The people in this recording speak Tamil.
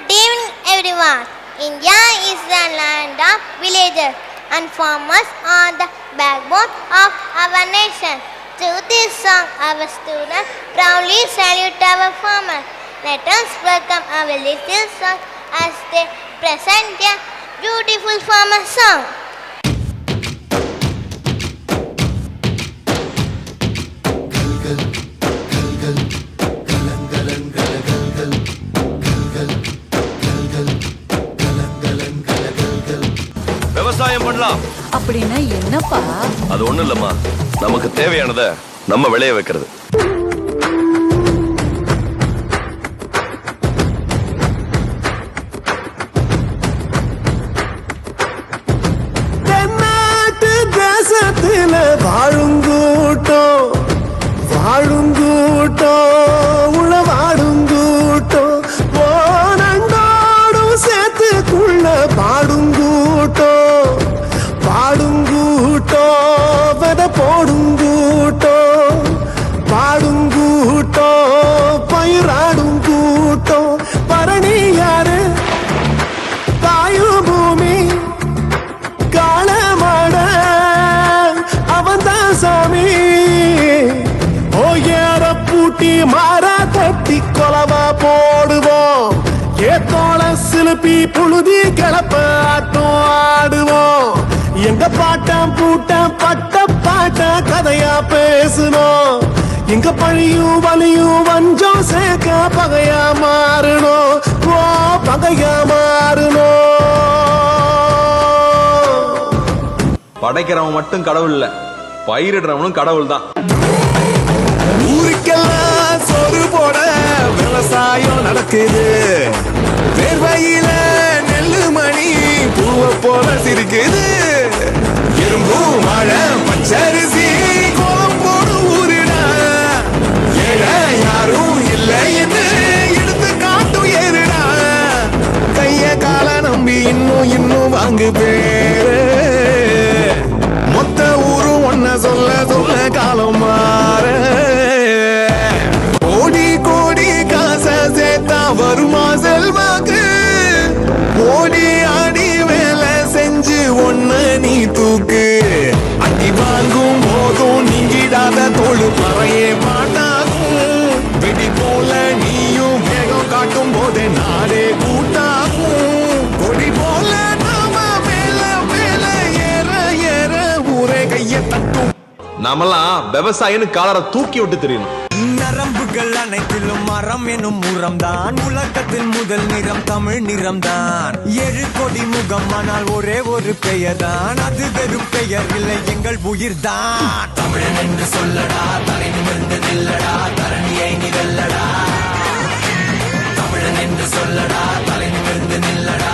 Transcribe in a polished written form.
Good evening, everyone. India is the land of villages, and farmers are the backbone of our nation. Through this song, our students proudly salute our farmers. Let us welcome our little song as they present their beautiful farmer song. விவசாயம் பண்ணலாம் அப்படின்னா என்னப்பா? அது ஒண்ணும் இல்லம்மா, நமக்கு தேவையானதை நம்ம விளைய வைக்கிறது. தென்னாட்டு தேசத்தில வாழுங்கூட்டம் உழவாடுங்கூட்டம் ஓனண்டோடும் சேர்த்துக்குள்ள பாடுங்கூட்டம் வித போடுங்கூட்டம் பாடுங்கூட்டம் பயிராடுங்கூட்டம் பரணி யாரு தாயு பூமி காலமாட அவன்தான் சாமி ஓயர பூட்டி மாறா தட்டி கொலவா போடுவோம் ஏத்தோள சிலுப்பி புழுதி கிளப்ப ஆட்டம் ஆடுவோம் எங்க பாட்டம் பூட்டம் பட்ட பாட்ட கதையா பேசணும் எங்க பழியும் வலியும் வஞ்சம் சேர்க்க பகையா மாறணும் ஓ பகையா மாறணும். படைக்கிறவன் மட்டும் கடவுள் இல்ல, பயிரிடுறவனும் கடவுள் தான். ஊருக்கெல்லாம் சோறு போட விவசாயம் நடக்குது, வேர்வையில நெல்லு மணி பூவை போல சிரிக்குது, எறும்பும் மழை பச்சரிசி கோலம் போடு ஊருடா, ஏழை யாரும் இல்லை என்று எடுத்து காட்டும் ஏறுடா, கைய கால நம்பி இன்னும் வாங்கு பேரு, மொத்த ஊரு ஒன்ன சொல்ல காலம் மாற, கோடி கோடி காச சேர்த்தா வருமா செல்வாக்கு, ஓடி ஆடி வேலை செஞ்சு ஒன்ன நீ தூக்கு, அடி வாங்கும் போதும் நீங்கிடாத தோಳು பறையே மாட்டாகும், வெடி போல நீயும் வேகம் காட்டும் போதே நாடே கூட்டாகும், கொடி போல நாம மேல மேல ஏற ஏற ஊரே கைய தட்டும். நாமெல்லாம் விவசாயின்னு காலரை தூக்கி விட்டு தெரியணும். நரம்புகள் அனைத்திலும் மரம் எனும் உரம்தான், உலகத்தில் முதல் நிறம் தமிழ் நிறம்தான், ஏழு கொடி முகம் ஆனால் ஒரே ஒரு பெயர் தான், அது வெறும் பெயர் இல்லை எங்கள் உயிர் தான். தமிழன் என்று சொல்லடா, தலை நிமிர்ந்து நில்லடா, தரணியை நிழல்லடா, தமிழன் என்று சொல்லடா, தலை நிமிர்ந்து நில்லடா.